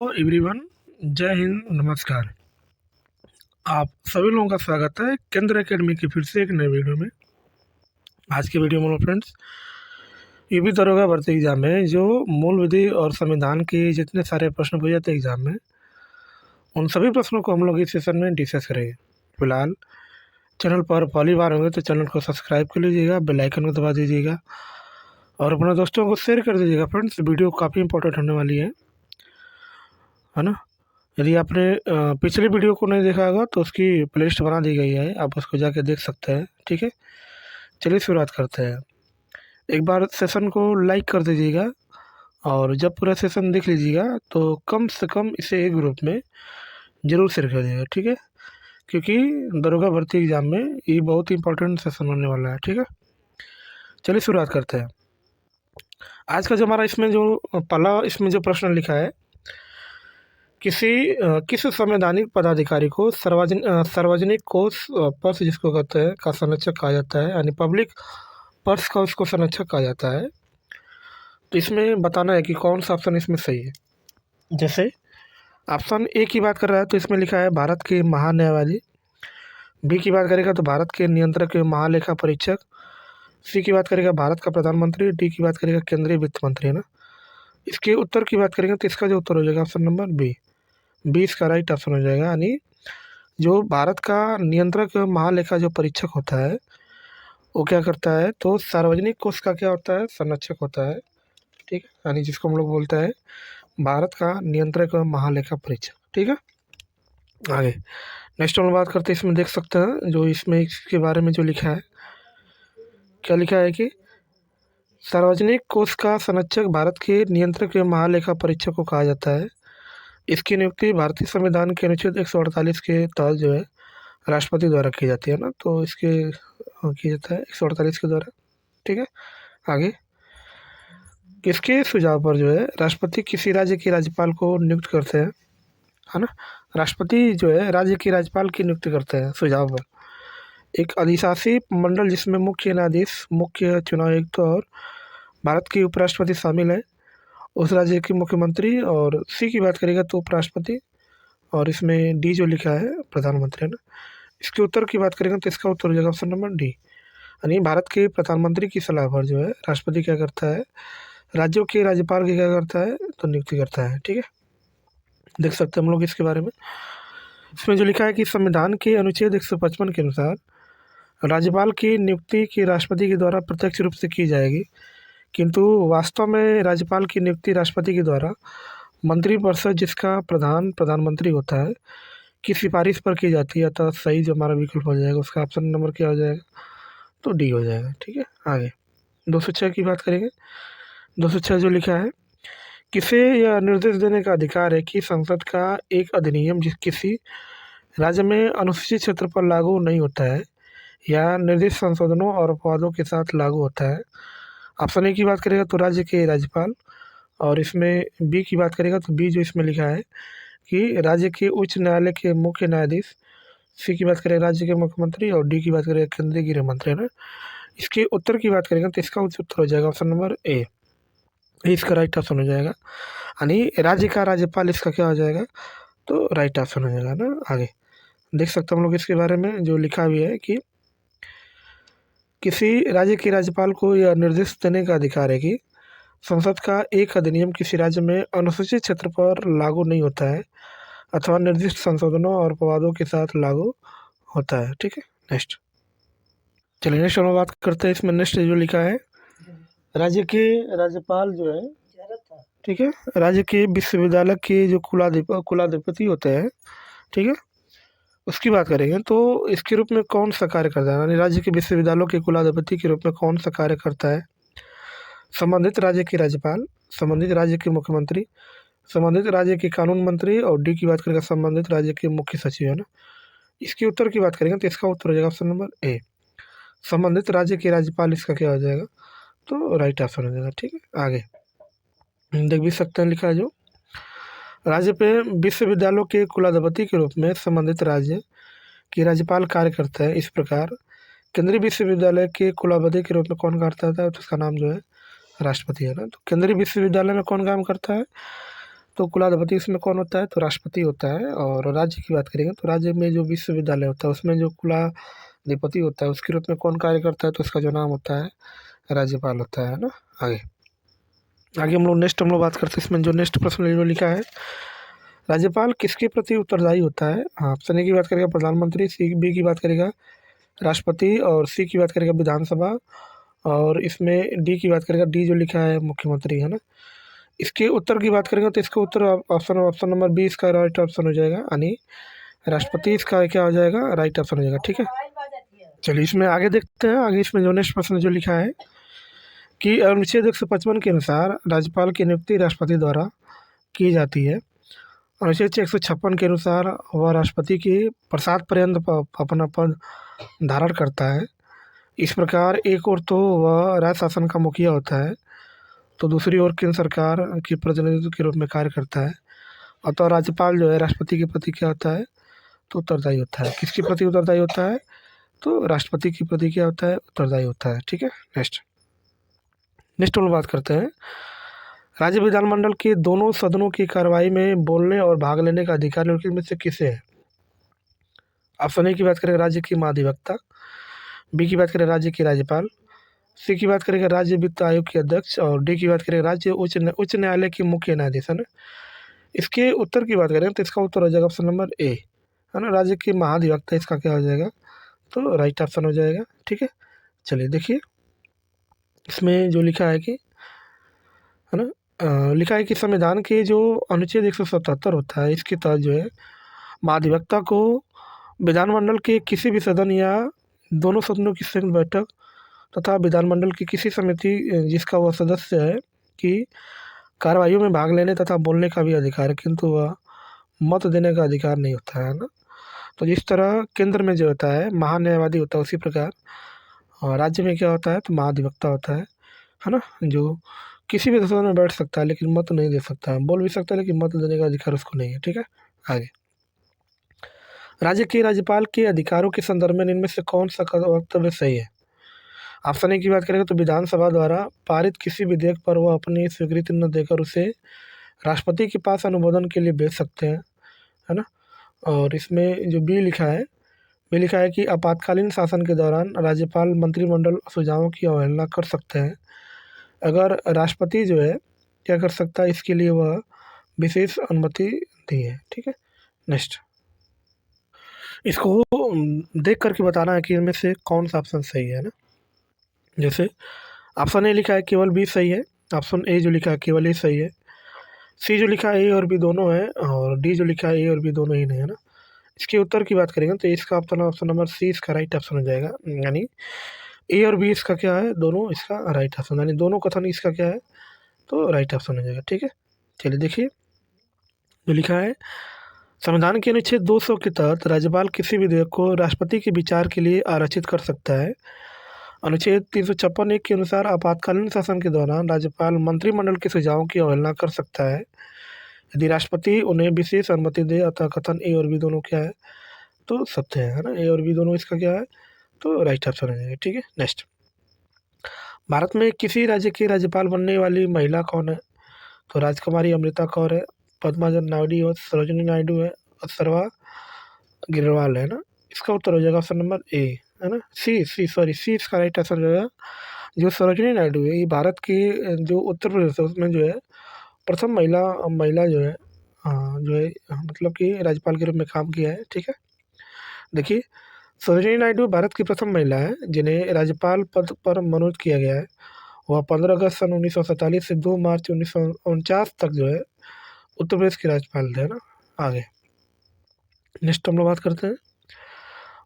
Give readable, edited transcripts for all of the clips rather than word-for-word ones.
Hello everyone, जय हिंद, नमस्कार। आप सभी लोगों का स्वागत है केंद्र एकेडमी की फिर से एक नए वीडियो में। आज की वीडियो में फ्रेंड्स, यूपी दरोगा भर्ती एग्जाम में जो मूल विधि और संविधान के जितने सारे प्रश्न पूछे जाते हैं एग्जाम में, उन सभी प्रश्नों को हम लोग इस सेशन में डिस्कस करेंगे। फिलहाल चैनल पर पहली बार होंगे तो चैनल को सब्सक्राइब कर लीजिएगा, बेल आइकन को दबा दीजिएगा और अपने दोस्तों को शेयर कर दीजिएगा। फ्रेंड्स, वीडियो काफ़ी इंपॉर्टेंट होने वाली है ना। यदि आपने पिछली वीडियो को नहीं देखा होगा तो उसकी प्लेलिस्ट बना दी गई है, आप उसको जाके देख सकते हैं। ठीक है, चलिए शुरुआत करते हैं। एक बार सेशन को लाइक कर दीजिएगा और जब पूरा सेशन देख लीजिएगा तो कम से कम इसे एक ग्रुप में ज़रूर शेयर कर दीजिएगा। ठीक है, क्योंकि दरोगा भर्ती एग्जाम में ये बहुत ही इंपॉर्टेंट सेशन होने वाला है। ठीक है, चलिए शुरुआत करते हैं। आज का जो हमारा इसमें जो पहला इसमें जो प्रश्न लिखा है, किस संवैधानिक पदाधिकारी को सार्वजनिक कोष पर्स जिसको कहते हैं का संरक्षक कहा जाता है, यानी पब्लिक पर्स का उसको संरक्षक कहा जाता है। तो इसमें बताना है कि कौन सा ऑप्शन इसमें सही है। जैसे ऑप्शन ए की बात कर रहा है तो इसमें लिखा है भारत के महान्यायवादी। बी की बात करेगा तो भारत के नियंत्रक एवं महालेखा परीक्षक। सी की बात करेगा भारत का प्रधानमंत्री। डी की बात करेगा केंद्रीय वित्त मंत्री, है ना। इसके उत्तर की बात करेंगे तो इसका जो उत्तर हो जाएगा ऑप्शन नंबर बी। बी इसका राइट ऑप्शन हो जाएगा, यानी जो भारत का नियंत्रक महालेखा जो परीक्षक होता है वो क्या करता है, तो सार्वजनिक कोष का क्या होता है, संरक्षक होता है। ठीक है, यानी जिसको हम लोग बोलते हैं भारत का नियंत्रक महालेखा परीक्षक। ठीक है, आगे नेक्स्ट हम बात करते हैं। इसमें देख सकते हैं जो इसमें इसके बारे में जो लिखा है, क्या लिखा है कि सार्वजनिक कोष का संरक्षक भारत के नियंत्रक एवं महालेखा परीक्षक को कहा जाता है। इसकी नियुक्ति भारतीय संविधान के अनुच्छेद 148 के तहत जो है राष्ट्रपति द्वारा की जाती है ना। तो इसके किया जाता है 148 के द्वारा। ठीक है, आगे किसके सुझाव पर जो है राष्ट्रपति किसी राज्य के राज्यपाल को नियुक्त करते हैं, है ना। राष्ट्रपति जो है राज्य के राज्यपाल की नियुक्ति करते हैं सुझाव पर। एक अधिशासी मंडल जिसमें मुख्य न्यायाधीश, मुख्य चुनाव आयुक्त और भारत के उपराष्ट्रपति शामिल है, उस राज्य के मुख्यमंत्री। और सी की बात करेगा तो उपराष्ट्रपति, और इसमें डी जो लिखा है प्रधानमंत्री, है ना। इसके उत्तर की बात करेंगे तो इसका उत्तर हो जाएगा ऑप्शन नंबर डी, यानी भारत के प्रधानमंत्री की सलाह पर जो है राष्ट्रपति क्या करता है, राज्यों के राज्यपाल की क्या करता है, तो नियुक्ति करता है। ठीक है, देख सकते हैं हम लोग इसके बारे में। इसमें जो लिखा है कि संविधान के अनुच्छेद 155 के अनुसार राज्यपाल की नियुक्ति की राष्ट्रपति के द्वारा प्रत्यक्ष रूप से की जाएगी, किंतु वास्तव में राज्यपाल की नियुक्ति राष्ट्रपति के द्वारा मंत्रिपरिषद जिसका प्रधान प्रधानमंत्री होता है की सिफारिश पर की जाती है। अतः सही जो हमारा विकल्प हो जाएगा उसका ऑप्शन नंबर क्या हो जाएगा, तो डी हो जाएगा। ठीक है, आगे 206 की बात करेंगे। 206 जो लिखा है, किसे यह निर्देश देने का अधिकार है कि संसद का एक अधिनियम जिस किसी राज्य में अनुसूचित क्षेत्र पर लागू नहीं होता है या निर्दिष्ट संशोधनों और अपवादों के साथ लागू होता है। ऑप्शन ए की बात करेगा तो राज्य के राज्यपाल, और इसमें बी की बात करेगा तो बी जो इसमें लिखा है कि राज्य के उच्च न्यायालय के मुख्य न्यायाधीश। सी की बात करें राज्य के मुख्यमंत्री, और डी की बात करें केंद्रीय गृह मंत्री, है ना। इसके उत्तर की बात करेंगे तो इसका उत्तर हो जाएगा ऑप्शन नंबर ए, इसका राइट ऑप्शन हो जाएगा, यानी राज्य का राज्यपाल इसका क्या हो जाएगा, तो राइट ऑप्शन हो जाएगा ना। आगे देख सकते हैं हम लोग इसके बारे में जो लिखा भी है कि किसी राज्य के राज्यपाल को यह निर्देश देने का अधिकार है कि संसद का एक अधिनियम किसी राज्य में अनुसूचित क्षेत्र पर लागू नहीं होता है अथवा निर्दिष्ट संशोधनों और अपवादों के साथ लागू होता है। ठीक है, नेक्स्ट चलिए नेक्स्ट हम बात करते हैं। इसमें नेक्स्ट जो लिखा है, राज्य के राज्यपाल जो है, ठीक है, राज्य के विश्वविद्यालय के जो कुलाधिपति होते हैं, ठीक है, उसकी बात करेंगे तो इसके रूप में कौन सा कार्य करता है, यानी राज्य के विश्वविद्यालयों के कुलाधिपति के रूप में कौन सा कार्य करता है। संबंधित राज्य के राज्यपाल, संबंधित राज्य के मुख्यमंत्री, संबंधित राज्य के कानून मंत्री, और डी की बात करेंगे संबंधित राज्य के मुख्य सचिव, है ना। इसके उत्तर की बात करेंगे तो इसका उत्तर हो जाएगा ऑप्शन नंबर ए, संबंधित राज्य के राज्यपाल इसका क्या हो जाएगा, तो राइट ऑप्शन हो जाएगा। ठीक है, आगे देख भी सकते हैं लिखा है जो राज्य पे विश्वविद्यालयों के कुलाधिपति के रूप में संबंधित राज्य के राज्यपाल कार्य करता है। इस प्रकार केंद्रीय विश्वविद्यालय के कुलाधिपति के रूप में कौन करता है, तो उसका नाम जो है राष्ट्रपति, है ना। तो केंद्रीय विश्वविद्यालय में कौन काम करता है, तो कुलाधिपति इसमें कौन होता है? तो राष्ट्रपति होता है। और राज्य की बात करेंगे तो राज्य में जो विश्वविद्यालय होता है उसमें जो कुलाधिपति होता है उसके रूप में कौन कार्य करता है? तो उसका जो नाम होता है राज्यपाल होता है ना। आगे आगे हम लोग बात करते हैं इसमें जो नेक्स्ट प्रश्न जो लिखा है, राज्यपाल किसके प्रति उत्तरदायी होता है? हाँ, ऑप्शन ए की बात करेगा प्रधानमंत्री, सी बी की बात करेगा राष्ट्रपति, और सी की बात करेगा विधानसभा, और इसमें डी की बात करेगा, डी जो लिखा है मुख्यमंत्री है ना। इसके उत्तर की बात करेंगे तो इसका उत्तर ऑप्शन ऑप्शन नंबर बी इसका राइट ऑप्शन हो जाएगा, यानी राष्ट्रपति इसका क्या हो जाएगा? राइट ऑप्शन हो जाएगा। ठीक है, चलिए इसमें आगे देखते हैं। आगे इसमें जो नेक्स्ट प्रश्न जो लिखा है कि अनुच्छेद 155 के अनुसार राज्यपाल की नियुक्ति राष्ट्रपति द्वारा की जाती है। अनुच्छेद 156 के अनुसार वह राष्ट्रपति के प्रसाद पर्यंत अपना पद धारण करता है। इस प्रकार एक ओर तो वह राज्य शासन का मुखिया होता है, तो दूसरी ओर केंद्र सरकार के प्रतिनिधित्व के रूप में कार्य करता है। अतः राज्यपाल जो है राष्ट्रपति के प्रति क्या होता है? तो उत्तरदायी होता है। किसके प्रति उत्तरदायी होता है? तो राष्ट्रपति के प्रति क्या होता है? उत्तरदायी होता है। ठीक है, नेक्स्ट हम लोग बात करते हैं, राज्य विधानमंडल के दोनों सदनों की कार्रवाई में बोलने और भाग लेने का अधिकार निम्नलिखित में से किसे है? ऑप्शन ए की बात करें राज्य के महाधिवक्ता, बी की बात करें राज्य के राज्यपाल, सी की बात करेंगे राज्य वित्त आयोग के अध्यक्ष, और डी की बात करें राज्य उच्च न्यायालय के मुख्य न्यायाधीश है ना। इसके उत्तर की बात करें तो इसका उत्तर हो जाएगा ऑप्शन नंबर ए है ना, राज्य के महाधिवक्ता इसका क्या हो जाएगा? तो राइट ऑप्शन हो जाएगा। ठीक है, चलिए देखिए इसमें जो लिखा है कि है ना, लिखा है कि संविधान के जो अनुच्छेद 177 होता है इसके तहत जो है महाधिवक्ता को विधानमंडल के किसी भी सदन या दोनों सदनों की संयुक्त बैठक तथा विधानमंडल की किसी समिति जिसका वह सदस्य है कि कार्रवाइयों में भाग लेने तथा बोलने का भी अधिकार है, किंतु वह मत देने का अधिकार नहीं होता है ना। तो जिस तरह केंद्र में जो होता है महान्यायवादी होता है, उसी प्रकार और राज्य में क्या होता है? तो महाधिवक्ता होता है ना, जो किसी भी सदन में बैठ सकता है लेकिन मत नहीं दे सकता है, बोल भी सकता है लेकिन मत देने का अधिकार उसको नहीं है। ठीक है, आगे राज्य के राज्यपाल के अधिकारों के संदर्भ में इनमें से कौन सा वक्तव्य सही है? ऑप्शन ए की बात करेंगे तो विधानसभा द्वारा पारित किसी विधेयक पर वह अपनी स्वीकृति न देकर उसे राष्ट्रपति के पास अनुमोदन के लिए भेज सकते हैं, है ना। और इसमें जो बी लिखा है कि आपातकालीन शासन के दौरान राज्यपाल मंत्रिमंडल सुझावों की अवहेलना कर सकते हैं। अगर राष्ट्रपति जो है क्या कर सकता है? इसके लिए वह विशेष अनुमति दी है। ठीक है, नेक्स्ट इसको देख करके बताना है कि इनमें से कौन सा ऑप्शन सही है ना। जैसे ऑप्शन ए लिखा है केवल बी सही है, ऑप्शन ए जो लिखा है केवल ए सही है, सी जो लिखा है ए और बी दोनों है, और डी जो लिखा है ए और बी दोनों ही नहीं है ना। इसके उत्तर की बात करेंगे तो इसका ऑप्शन नंबर सी इसका राइट ऑप्शन हो जाएगा, यानी ए और बी इसका क्या है? दोनों इसका राइट ऑप्शन, यानी दोनों कथन इसका क्या है? तो राइट ऑप्शन हो जाएगा। ठीक है, चलिए देखिए जो लिखा है, संविधान के अनुच्छेद 200 के तहत राज्यपाल किसी विधेयक को राष्ट्रपति के विचार के लिए आरक्षित कर सकता है। अनुच्छेद 356 के अनुसार आपातकालीन शासन के दौरान राज्यपाल मंत्रिमंडल के सुझावों की अवहेलना कर सकता है यदि राष्ट्रपति उन्हें विशेष अनुमति दे। अतः कथन ए और बी दोनों क्या है? तो सत्य है ना, ए और बी दोनों इसका क्या है? तो राइट ऑप्शन हो जाएगा। ठीक है, नेक्स्ट भारत में किसी राज्य की राज्यपाल बनने वाली महिला कौन है? तो राजकुमारी अमृता कौर है, पद्माजा नायडू और सरोजिनी नायडू है, और सर्वा गिरवाल है ना। इसका उत्तर हो जाएगा ऑप्शन नंबर ए है ना, सी इसका राइट आंसर जो है। जो सरोजिनी नायडू है ये भारत की जो उत्तर प्रदेश है उसमें जो है प्रथम महिला जो है जो है मतलब कि राज्यपाल के रूप में काम किया है। ठीक है, देखिए सरोजिनी नायडू भारत की प्रथम महिला है जिन्हें राज्यपाल पद पर मनोनीत किया गया है। वह 15 अगस्त सन 1947 से 2 मार्च 1949 तक जो है उत्तर प्रदेश के राज्यपाल थे ना। आगे नेक्स्ट हम लोग बात करते हैं,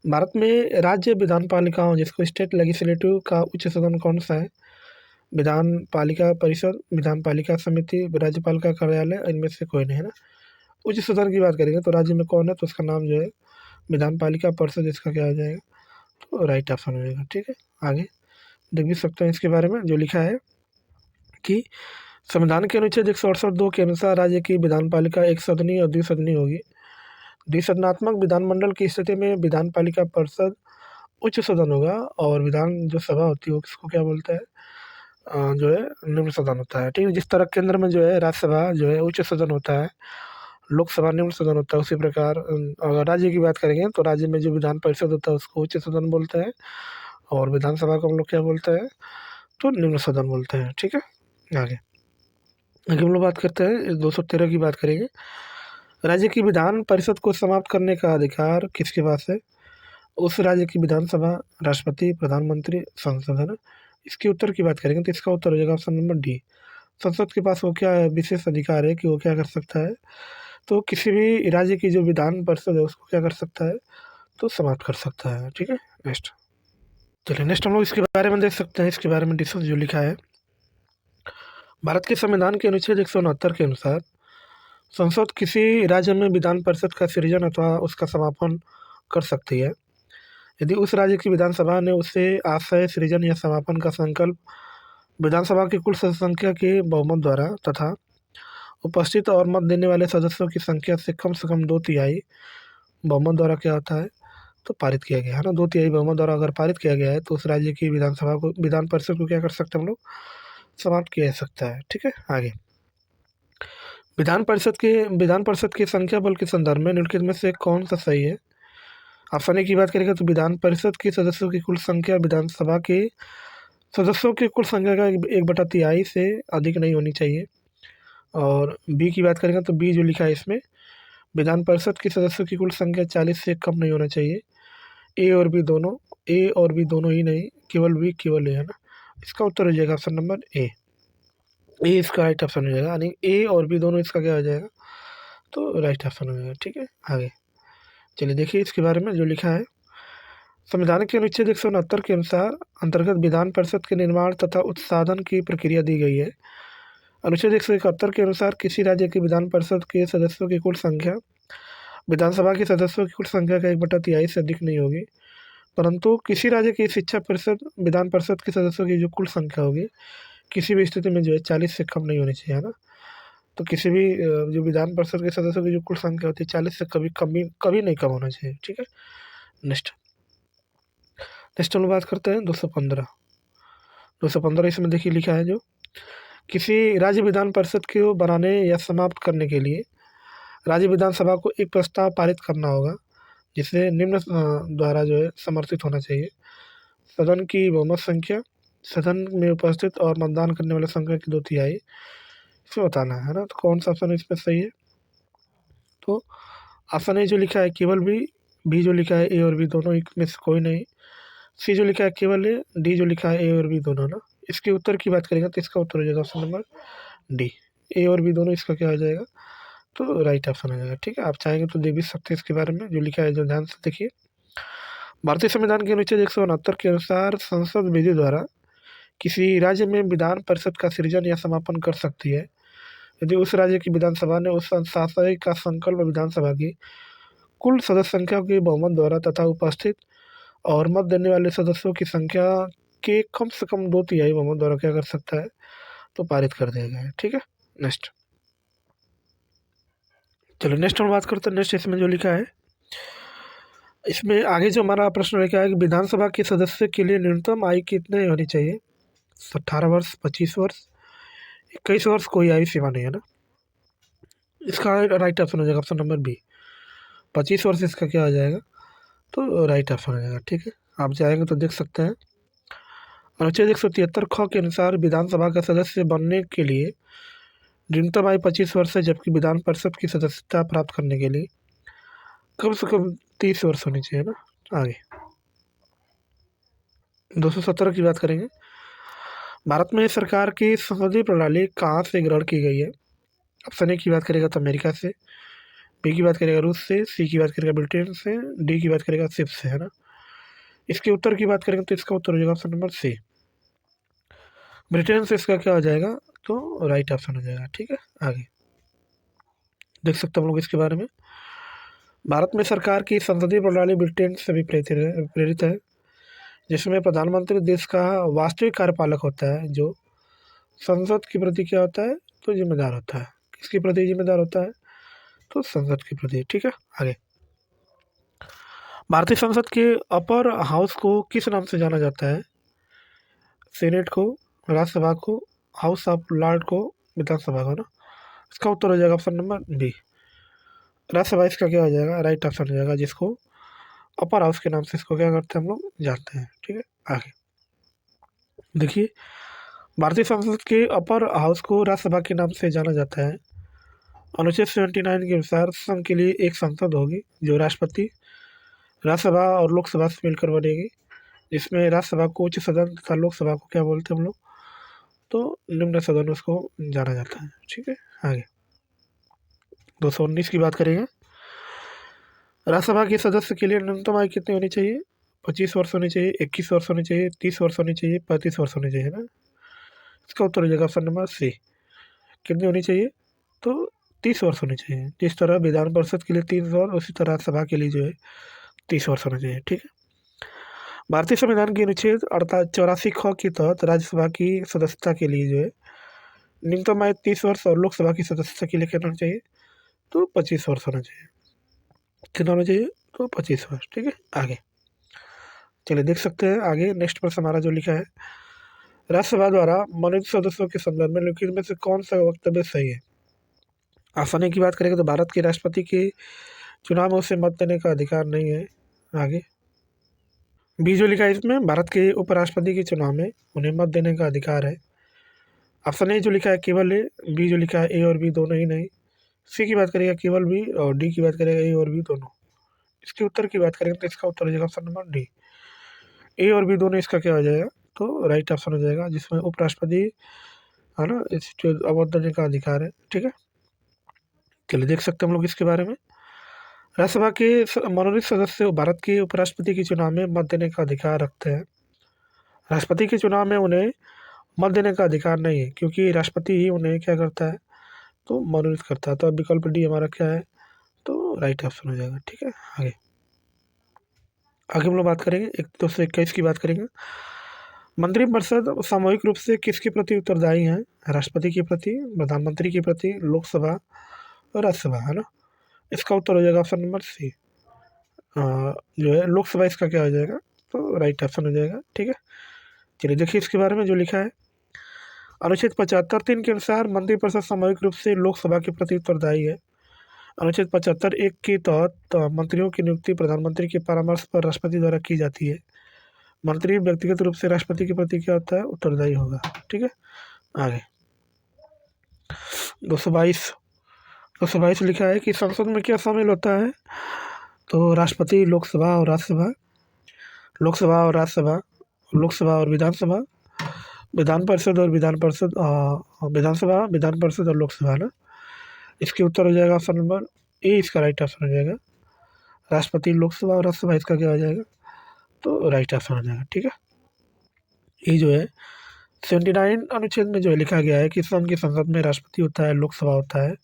भारत में राज्य विधान पालिकाओं जिसको स्टेट लेजिस्लेटिव का उच्च सदन कौन सा है? विधान पालिका परिषद, विधान पालिका समिति, राज्यपाल का कार्यालय, इनमें से कोई नहीं है ना। उच्च सदन की बात करेंगे तो राज्य में कौन है? तो उसका नाम जो है विधान पालिका परिषद, इसका क्या आ जाएगा? तो राइट ऑप्शन हो जाएगा। ठीक है, आगे देख भी सकते हैं इसके बारे में जो लिखा है कि संविधान के अनुच्छेद 168(2) के अनुसार राज्य की विधान पालिका एक सदनी और द्विसदनी होगी। द्विसदनात्मक विधानमंडल की स्थिति में विधान पालिका परिषद उच्च सदन होगा, और विधान जो सभा होती है उसको क्या बोलता है? जो है निम्न सदन होता है, ठीक है। जिस तरह केंद्र में जो है राज्यसभा जो है उच्च सदन होता है, लोकसभा निम्न सदन होता है, उसी प्रकार अगर राज्य की बात करेंगे तो राज्य में जो विधान परिषद होता है उसको उच्च सदन बोलते हैं, और विधानसभा को हम लोग क्या बोलते हैं, तो निम्न सदन बोलते हैं, ठीक है। आगे आगे हम लोग बात करते हैं 213 की बात करेंगे। राज्य की विधान परिषद को समाप्त करने का अधिकार किसके पास है? उस राज्य की विधानसभा, राष्ट्रपति, प्रधानमंत्री, संसद, है ना। इसके उत्तर की बात करेंगे तो इसका उत्तर हो जाएगा ऑप्शन नंबर डी। संसद के पास वो क्या है, विशेष अधिकार है कि वो क्या कर सकता है, तो किसी भी राज्य की जो विधान परिषद है उसको क्या कर सकता है, तो समाप्त कर सकता है, ठीक है। नेक्स्ट चलिए, नेक्स्ट हम लोग इसके बारे में देख सकते हैं। इसके बारे में डिस्कस जो लिखा है, भारत के संविधान के अनुच्छेद 169 के अनुसार संसद किसी राज्य में विधान परिषद का सृजन अथवा उसका समापन कर सकती है यदि उस राज्य की विधानसभा ने उसे आशय, सृजन या समापन का संकल्प विधानसभा की कुल सदस्य संख्या के बहुमत द्वारा तथा उपस्थित और मत देने वाले सदस्यों की संख्या से कम 2/3 बहुमत द्वारा क्या होता है, तो पारित किया गया है ना। 2/3 बहुमत द्वारा अगर पारित किया गया है तो उस राज्य की विधानसभा को, विधान परिषद को क्या कर सकते हैं हम लोग, समाप्त किया जा सकता है, ठीक है। आगे विधान परिषद की संख्या बल के संदर्भ में निम्नलिखित में से कौन सा सही है? ऑप्शन ए की बात करेंगे तो विधान परिषद की सदस्यों की कुल संख्या विधानसभा के सदस्यों की कुल संख्या का 1/3 से अधिक नहीं होनी चाहिए। और बी की बात करेंगे तो बी जो लिखा है इसमें, विधान परिषद के सदस्यों की कुल संख्या 40 से कम नहीं होना चाहिए। ए और बी दोनों ही नहीं, केवल बी, केवल ए, है ना। इसका उत्तर हो जाएगा ऑप्शन नंबर ए। इसका राइट ऑप्शन हो जाएगा, यानी ए और बी दोनों इसका क्या हो जाएगा, तो राइट ऑप्शन हो जाएगा, ठीक है। आगे चलिए देखिए इसके बारे में जो लिखा है, संविधान के अनुच्छेद 169 के अनुसार अंतर्गत विधान परिषद के निर्माण तथा उत्साधन की प्रक्रिया दी गई है। अनुच्छेद 171 के अनुसार किसी राज्य की विधान परिषद के सदस्यों की कुल संख्या विधानसभा के सदस्यों की कुल संख्या का 1/3 से अधिक नहीं होगी, परंतु किसी राज्य की शिक्षा परिषद विधान परिषद के सदस्यों की जो कुल संख्या होगी किसी भी स्थिति में जो है 40 से कम नहीं होनी चाहिए, है ना। तो किसी भी जो विधान परिषद के सदस्यों की जो कुल संख्या होती है 40 से कभी नहीं कम होना चाहिए, ठीक है। नेक्स्ट नेक्स्ट हम लोग बात करते हैं 215 इसमें देखिए लिखा है, जो किसी राज्य विधान परिषद को बनाने या समाप्त करने के लिए राज्य विधानसभा को एक प्रस्ताव पारित करना होगा जिसे निम्न द्वारा जो है समर्थित होना चाहिए। सदन की बहुमत संख्या, सदन में उपस्थित और मतदान करने वाले संख्या की 2/3 इसमें बताना है ना। तो कौन सा ऑप्शन इसमें सही है, तो ऑप्शन ए जो लिखा है केवल बी जो लिखा है ए और बी दोनों में से कोई नहीं, सी जो लिखा है केवल ए, डी जो लिखा है ए और बी दोनों ना। इसके उत्तर की बात करेंगे तो इसका उत्तर हो जाएगा ऑप्शन नंबर डी। ए और बी दोनों इसका क्या हो जाएगा, तो राइट ऑप्शन हो जाएगा, ठीक है। आप चाहेंगे तो देख भी सकते हैं इसके बारे में जो लिखा है, जो ध्यान से देखिए। भारतीय संविधान के अनुच्छेद 169 के अनुसार संसद विधि द्वारा किसी राज्य में विधान परिषद का सृजन या समापन कर सकती है यदि उस राज्य की विधानसभा ने उस शासन का संकल्प विधानसभा की कुल सदस्य संख्या के बहुमत द्वारा तथा उपस्थित और मत देने वाले सदस्यों की संख्या के कम से कम 2/3 बहुमत द्वारा क्या कर सकता है, तो पारित कर दिया गया है, ठीक है। नेक्स्ट चलो नेक्स्ट हम बात करते हैं। नेक्स्ट इसमें जो लिखा है, इसमें आगे जो हमारा प्रश्न लिखा है कि विधानसभा के सदस्य के लिए न्यूनतम आयु कितने होनी चाहिए, 18 वर्ष, 25 वर्ष, 21 वर्ष, कोई आयु सीमा नहीं है ना। इसका राइट ऑप्शन हो जाएगा ऑप्शन नंबर बी, 25 वर्ष इसका क्या हो जाएगा, तो राइट ऑप्शन हो जाएगा, ठीक है। आप जाएंगे तो देख सकते हैं अनुच्छेद 173 ख के अनुसार विधानसभा का सदस्य बनने के लिए न्यूनतम आयु 25 वर्ष है, जबकि विधान परिषद की सदस्यता प्राप्त करने के लिए कम से कम 30 वर्ष होनी चाहिए ना। आगे 217 की बात करेंगे, भारत में सरकार की संसदीय प्रणाली कहाँ से ग्रहण की गई है? ऑप्शन ए की बात करेगा तो अमेरिका से, बी की बात करेगा रूस से, सी की बात करेगा ब्रिटेन से, डी की बात करेगा सिप से, है ना। इसके उत्तर की बात करेंगे तो इसका उत्तर हो जाएगा ऑप्शन नंबर सी, ब्रिटेन से इसका क्या हो जाएगा, तो राइट ऑप्शन हो जाएगा, ठीक है। आगे देख सकते हैं हम लोग इसके बारे में, भारत में सरकार की संसदीय प्रणाली ब्रिटेन से भी प्रेरित है, जिसमें प्रधानमंत्री देश का वास्तविक कार्यपालक होता है जो संसद के प्रति क्या होता है, तो जिम्मेदार होता है। किसके प्रति जिम्मेदार होता है, तो संसद के प्रति, ठीक है। आगे भारतीय संसद के अपर हाउस को किस नाम से जाना जाता है? सेनेट को, राज्यसभा को, हाउस ऑफ लॉर्ड को विधानसभा को ना। इसका उत्तर हो जाएगा ऑप्शन नंबर बी। राज्यसभा इसका क्या हो जाएगा, राइट ऑप्शन हो जाएगा, जिसको अपर हाउस के नाम से इसको क्या करते हैं हम लोग जानते हैं। ठीक है, आगे देखिए, भारतीय संसद के अपर हाउस को राज्यसभा के नाम से जाना जाता है। अनुच्छेद 79 के अनुसार संघ के लिए एक संसद होगी जो राष्ट्रपति, राज्यसभा और लोकसभा से मिलकर बनेगी, जिसमें राज्यसभा को उच्च सदन तथा लोकसभा को क्या बोलते हैं हम लोग, तो निम्न सदन उसको जाना जाता है। ठीक है, आगे 219 की बात करेंगे। राज्यसभा के सदस्य के लिए न्यूनतम आयु कितनी होनी चाहिए, 25 वर्ष होनी चाहिए, 21 वर्ष होनी चाहिए, 30 वर्ष होनी चाहिए, 35 वर्ष होनी चाहिए ना। इसका उत्तर हो जाएगा ऑप्शन नंबर सी। कितनी होनी चाहिए, तो 30 वर्ष होनी चाहिए। जिस तरह विधान परिषद के लिए 3 वर्ष, उसी तरह सभा के लिए जो है 30 वर्ष होना चाहिए। ठीक है, भारतीय संविधान के अनुच्छेद 84 ख के तहत राज्यसभा की सदस्यता के लिए जो है न्यूनतम आयु 30 वर्ष और लोकसभा की सदस्यता के लिए कितना होना चाहिए, तो 25 वर्ष होना चाहिए। कितना होना चाहिए, तो 25 वर्ष। ठीक है, आगे चलिए देख सकते हैं। आगे नेक्स्ट प्रश्न हमारा जो लिखा है, राज्यसभा द्वारा मनोनीत सदस्यों के संदर्भ में निम्नलिखित में से कौन सा वक्तव्य सही है। आसानी की बात करेंगे तो भारत के राष्ट्रपति के चुनाव में उसे मत देने का अधिकार नहीं है। आगे बी जो लिखा है इसमें, भारत के उपराष्ट्रपति के चुनाव में उन्हें मत देने का अधिकार है। ऑप्शन ए जो लिखा है केवल ए, बी जो लिखा है ए और बी दोनों ही नहीं, सी की बात करेगा केवल बी, और डी की बात करेगा ए और बी दोनों। इसके उत्तर की बात करेंगे तो इसका उत्तर हो जाएगा ऑप्शन नंबर डी, ए और बी दोनों इसका क्या हो जाएगा, तो राइट ऑप्शन हो जाएगा, जिसमें उपराष्ट्रपति है ना इस जो अवॉर्ड देने का अधिकार है। ठीक है, चलिए देख सकते हैं हम लोग इसके बारे में। राज्यसभा के मनोनीत सदस्य भारत के उपराष्ट्रपति के चुनाव में मत देने का अधिकार रखते हैं। राष्ट्रपति के चुनाव में उन्हें मत देने का अधिकार नहीं है, क्योंकि राष्ट्रपति ही उन्हें क्या करता है, तो मनोनीत करता है। तो अब विकल्प डी हमारा क्या है, तो राइट ऑप्शन हो जाएगा। ठीक है, आगे आगे हम लोग बात करेंगे 221 की बात करेंगे। मंत्रिपरिषद सामूहिक रूप से किसके प्रति उत्तरदायी है, राष्ट्रपति के प्रति, प्रधानमंत्री के प्रति, लोकसभा और राज्यसभा, है ना। इसका उत्तर हो जाएगा ऑप्शन नंबर सी, जो है लोकसभा इसका क्या हो जाएगा, तो राइट ऑप्शन हो जाएगा। ठीक है, चलिए देखिए इसके बारे में जो लिखा है, अनुच्छेद 75(3) के अनुसार मंत्रिपरिषद सामूहिक रूप से लोकसभा के प्रति उत्तरदायी है। अनुच्छेद 75(1) के तहत मंत्रियों की नियुक्ति प्रधानमंत्री के परामर्श पर राष्ट्रपति द्वारा की जाती है। मंत्री व्यक्तिगत रूप से राष्ट्रपति के प्रति क्या होता है, उत्तरदायी होगा। ठीक है, आगे 222 लिखा है कि संसद में क्या शामिल होता है, तो राष्ट्रपति, लोकसभा और राज्यसभा, लोकसभा और राज्यसभा, लोकसभा और विधानसभा, विधान परिषद और विधानसभा, विधान परिषद और लोकसभा ना। इसके उत्तर हो जाएगा ऑप्शन नंबर ए, इसका राइट ऑप्शन हो जाएगा। राष्ट्रपति, लोकसभा और राज्यसभा इसका क्या हो जाएगा, तो राइट ऑप्शन हो जाएगा। ठीक है, ये जो है 79 अनुच्छेद में जो है लिखा गया है कि संघ की संसद में राष्ट्रपति होता है, लोकसभा होता है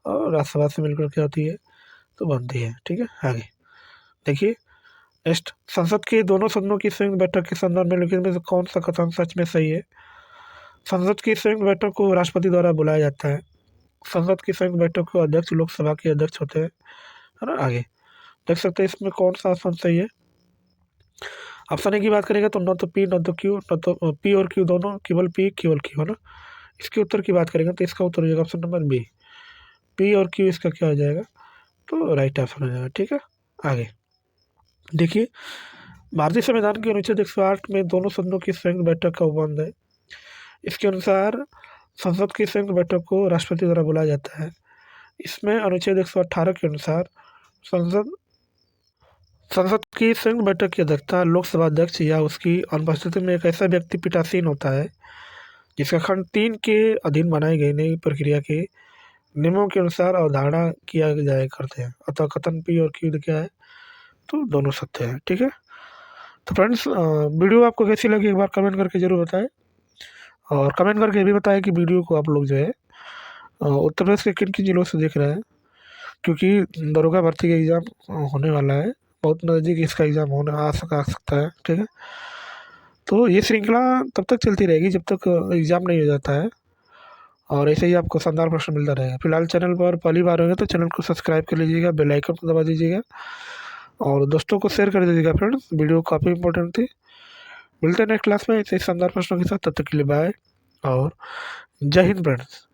और राज्यसभा से मिलकर क्या होती है, तो बनती है। ठीक है, आगे देखिए नेक्स्ट, संसद के दोनों सदनों की संयुक्त बैठक के संदर्भ में निम्नलिखित में से कौन सा कथन सच में सही है। संसद की संयुक्त बैठक को राष्ट्रपति द्वारा बुलाया जाता है। संसद की संयुक्त बैठक को अध्यक्ष लोकसभा के अध्यक्ष होते हैं, है ना। आगे देख सकते हैं इसमें कौन सा ऑप्शन सही है। ऑप्शन ए की बात करेंगे तो न तो पी न तो क्यू, न तो पी और क्यू दोनों, केवल पी केवल क्यू, है ना। इसके उत्तर की बात करेंगे तो इसका उत्तर हो जाएगा ऑप्शन नंबर बी, पी और क्यू इसका क्या हो जाएगा, तो राइट ऑप्शन हो जाएगा। ठीक है, आगे देखिए, भारतीय संविधान के अनुच्छेद 108 में दोनों सदनों की संयुक्त बैठक का उपबंध है। इसके अनुसार संसद की संयुक्त बैठक को राष्ट्रपति द्वारा बुलाया जाता है। इसमें अनुच्छेद 118 के अनुसार संसद की संयुक्त बैठक की अध्यक्षता लोकसभा अध्यक्ष या उसकी अनुपस्थिति में एक ऐसा व्यक्ति पीठासीन होता है जिसका खंड 3 के अधीन बनाई गई नई प्रक्रिया के नियमों के अनुसार अवधारणा किया जाया करते हैं। अतः कथन पी और क्यू क्या है, तो दोनों सत्य है। ठीक है, तो फ्रेंड्स वीडियो आपको कैसी लगी एक बार कमेंट करके ज़रूर बताएं, और कमेंट करके ये भी बताएं कि वीडियो को आप लोग जो है उत्तर प्रदेश के किन किन जिलों से देख रहे हैं, क्योंकि दरोगा भर्ती का एग्ज़ाम होने वाला है, बहुत नज़दीक इसका एग्ज़ाम होने आ सकता है। ठीक है, तो ये श्रृंखला तब तक चलती रहेगी जब तक एग्ज़ाम नहीं हो जाता है, और ऐसे ही आपको शानदार प्रश्न मिलता रहेगा। फिलहाल चैनल पर पहली बार होंगे तो चैनल को सब्सक्राइब कर लीजिएगा, बेल आइकन को दबा दीजिएगा और दोस्तों को शेयर कर दीजिएगा। फ्रेंड्स वीडियो काफ़ी इंपॉर्टेंट थी। मिलते हैं नेक्स्ट क्लास में ऐसे ही शानदार प्रश्नों के साथ। तब तक के लिए बाय और जय हिंद फ्रेंड्स।